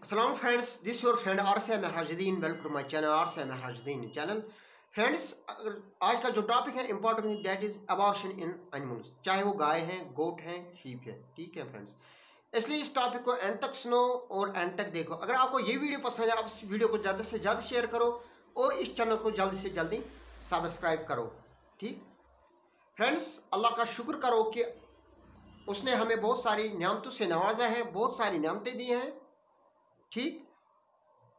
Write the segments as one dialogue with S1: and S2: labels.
S1: अस्सलाम friends, this your friend आरसे Mahrajuddin. Welcome to my channel आरसे महराजुद्दीन चैनल। फ्रेंड्स, आज का जो टॉपिक है important, that is abortion in animals, चाहे वो गाय हैं, गोट हैं, शीप है। ठीक है फ्रेंड्स, इसलिए इस टॉपिक को एंड तक सुनो और एंड तक देखो। अगर आपको ये वीडियो पसंद है, आप इस वीडियो को ज़्यादा से ज़्यादा शेयर करो और इस चैनल को जल्दी से जल्दी सब्सक्राइब करो। ठीक फ्रेंड्स, अल्लाह का शुक्र करो कि उसने हमें बहुत सारी नियामतों से नवाजा है, बहुत सारी नियामतें दी हैं। ठीक,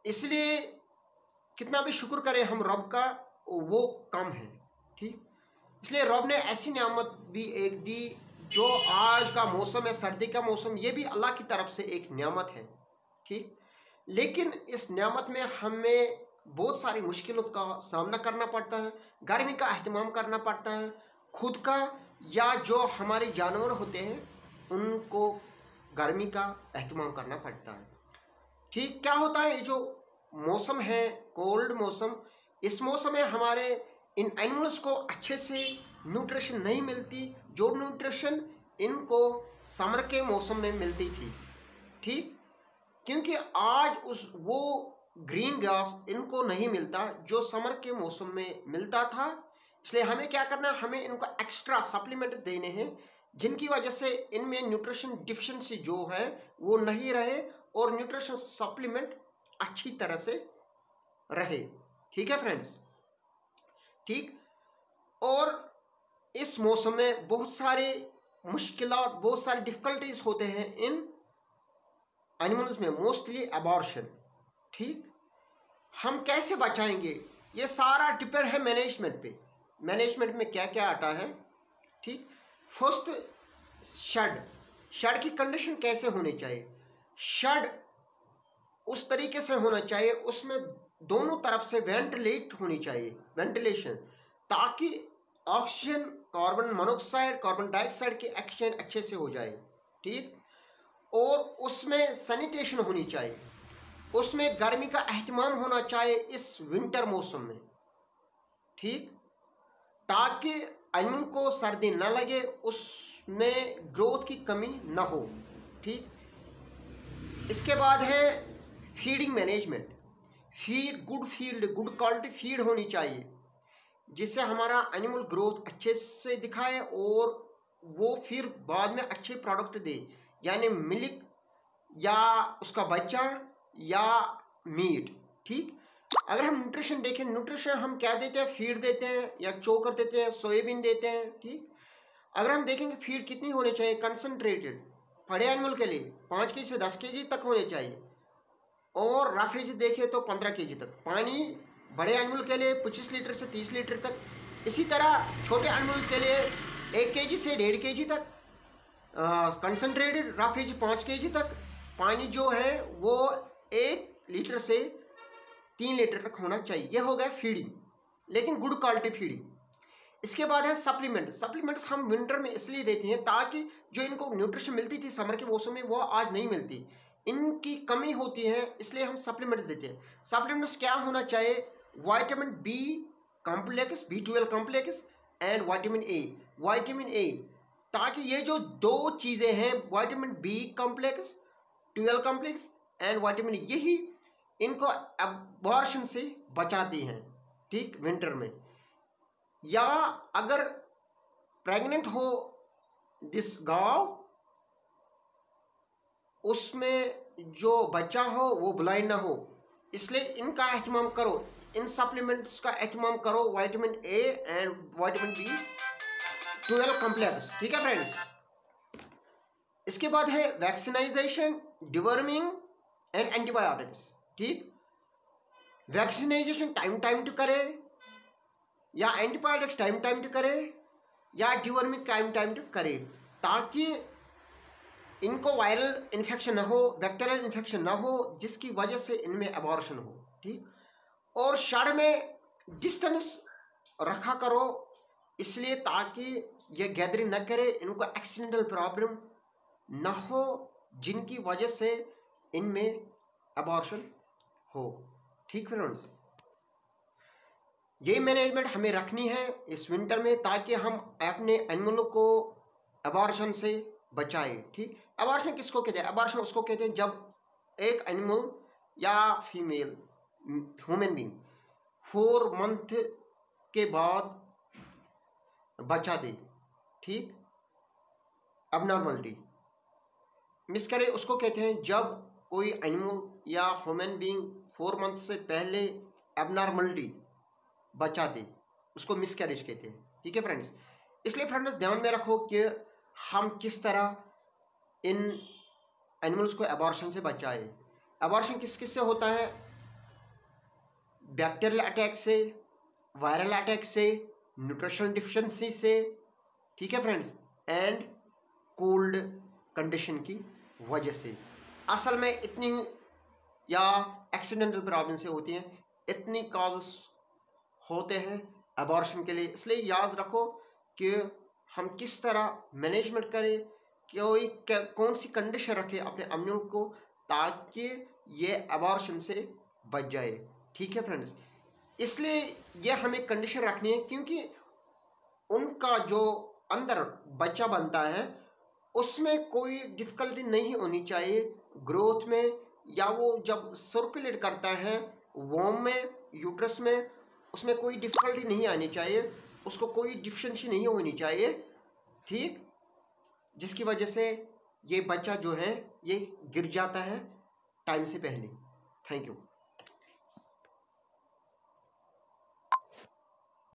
S1: इसलिए कितना भी शुक्र करें हम रब का, वो कम है। ठीक, इसलिए रब ने ऐसी नियामत भी एक दी, जो आज का मौसम है, सर्दी का मौसम, ये भी अल्लाह की तरफ से एक नियामत है। ठीक, लेकिन इस नियामत में हमें बहुत सारी मुश्किलों का सामना करना पड़ता है। गर्मी का एहतमाम करना पड़ता है, खुद का या जो हमारे जानवर होते हैं उनको गर्मी का एहतमाम करना पड़ता है। ठीक, क्या होता है, ये जो मौसम है कोल्ड मौसम, इस मौसम में हमारे इन एनिमल्स को अच्छे से न्यूट्रिशन नहीं मिलती, जो न्यूट्रिशन इनको समर के मौसम में मिलती थी। ठीक, क्योंकि आज उस वो ग्रीन ग्रास इनको नहीं मिलता जो समर के मौसम में मिलता था। इसलिए हमें क्या करना है, हमें इनको एक्स्ट्रा सप्लीमेंट्स देने हैं, जिनकी वजह से इनमें न्यूट्रिशन डिफिशिएंसी जो है वो नहीं रहे और न्यूट्रिशन सप्लीमेंट अच्छी तरह से रहे। ठीक है फ्रेंड्स। ठीक, और इस मौसम में बहुत सारे मुश्किलात, बहुत सारी डिफिकल्टीज होते हैं इन एनिमल्स में, मोस्टली अबॉर्शन। ठीक, हम कैसे बचाएंगे, ये सारा डिपेंड है मैनेजमेंट पे। मैनेजमेंट में क्या क्या आता है। ठीक, फर्स्ट, शेड की कंडीशन कैसे होनी चाहिए। शेड उस तरीके से होना चाहिए, उसमें दोनों तरफ से वेंटिलेट होनी चाहिए, वेंटिलेशन, ताकि oxygen, carbon monoxide, carbon dioxide की एक्सचेंज अच्छे से हो जाए। ठीक, और उसमें सैनिटेशन होनी चाहिए, उसमें गर्मी का एहतमाम होना चाहिए इस विंटर मौसम में। ठीक, ताकि एनिमल को सर्दी न लगे, उसमें ग्रोथ की कमी न हो। ठीक, इसके बाद है feeding management. Good quality feed होनी चाहिए, जिससे हमारा एनिमल ग्रोथ अच्छे से दिखाए और वो फिर बाद में अच्छे प्रोडक्ट दे, यानी मिल्क या उसका बच्चा या मीट। ठीक, अगर हम न्यूट्रिशन देखें, न्यूट्रिशन हम क्या देते हैं, फीड देते हैं या चोकर देते हैं, सोयाबीन देते हैं। ठीक, अगर हम देखेंगे फीड कितनी होनी चाहिए, कंसनट्रेटेड बड़े एनिमल के लिए 5 केजी से 10 केजी तक होने चाहिए, और रफेज देखें तो 15 केजी तक। पानी बड़े एनिमल के लिए 25 लीटर से 30 लीटर तक। इसी तरह छोटे एनिमल के लिए 1 केजी से 1.5 केजी तक कंसनट्रेटेड, रफेज 5 केजी तक। पानी जो है वो 1 लीटर से 3 लीटर तक होना चाहिए। यह हो गया फीडिंग, लेकिन गुड क्वालिटी फीडिंग। इसके बाद है सप्लीमेंट्स हम विंटर में इसलिए देते हैं ताकि जो इनको न्यूट्रिशन मिलती थी समर के मौसम में, वो आज नहीं मिलती, इनकी कमी होती है, इसलिए हम सप्लीमेंट्स देते हैं। सप्लीमेंट्स क्या होना चाहिए, vitamin B complex, B12 complex and vitamin A, ताकि ये जो दो चीज़ें हैं, vitamin B complex, 12 complex and vitamin, यही इनको अबॉर्शन से बचाती हैं। ठीक, विंटर में, या अगर प्रेग्नेंट हो दिस गांव, उसमें जो बच्चा हो वो ब्लाइंड ना हो, इसलिए इनका एहतमाम करो, इन सप्लीमेंट्स का एहतमाम करो, vitamin A and vitamin B12 complex. ठीक है फ्रेंड्स। इसके बाद है वैक्सीनाइजेशन, डिवर्मिंग एंड एंटीबायोटिक्स। ठीक, वैक्सीनाइजेशन टाइम टू करे, या एंटीबायोटिक्स टाइम टू करे, या डिवर्मिंग टाइम टू करे, ताकि इनको वायरल इन्फेक्शन ना हो, बैक्टीरियल इन्फेक्शन ना हो, जिसकी वजह से इनमें अबॉर्शन हो। ठीक, और शेड में डिस्टेंस रखा करो, इसलिए ताकि ये गैदरिंग न करे, इनको एक्सीडेंटल प्रॉब्लम ना हो, जिनकी वजह से इनमें अबॉर्शन हो। ठीक फ्रेंड्स, ये मैनेजमेंट हमें रखनी है इस विंटर में, ताकि हम अपने एनिमलों को अबॉर्शन से बचाए। ठीक, अबॉर्शन किसको कहते हैं, अबॉर्शन उसको कहते हैं जब एक एनिमल या फीमेल ह्यूमन बीइंग 4 मंथ के बाद बच्चा दे, ठीक, अबनॉर्मलिटी मिसकैरेज उसको कहते हैं जब कोई एनिमल या ह्यूमन बीइंग 4 मंथ से पहले एबनॉर्मलिटी बच्चा दे, उसको मिसकैरेज कहते हैं, ठीक है फ्रेंड्स। इसलिए फ्रेंड्स ध्यान में रखो कि हम किस तरह इन एनिमल्स को एबॉर्शन से बचाएं। एबॉर्शन किस किस से होता है? बैक्टीरियल अटैक से, वायरल अटैक से, न्यूट्रिशनल डिफिशिएंसी से, ठीक है फ्रेंड्स, एंड कोल्ड कंडीशन की वजह से। असल में इतनी या एक्सीडेंटल प्रॉब्लम से होती हैं, इतनी कॉजेस होते हैं एबॉर्शन के लिए। इसलिए याद रखो कि हम किस तरह मैनेजमेंट करें, कौन सी कंडीशन रखें अपने एनिमल को ताकि ये एबॉर्शन से बच जाए, ठीक है फ्रेंड्स। इसलिए ये हमें कंडीशन रखनी है क्योंकि उनका जो अंदर बच्चा बनता है उसमें कोई डिफ़िकल्टी नहीं होनी चाहिए ग्रोथ में, या वो जब सर्कुलेट करता है वॉम में, यूट्रस में, उसमें कोई डिफ़िकल्टी नहीं आनी चाहिए, उसको कोई डिफिशिएंसी नहीं होनी चाहिए, ठीक, जिसकी वजह से ये बच्चा जो है ये गिर जाता है टाइम से पहले। Thank you.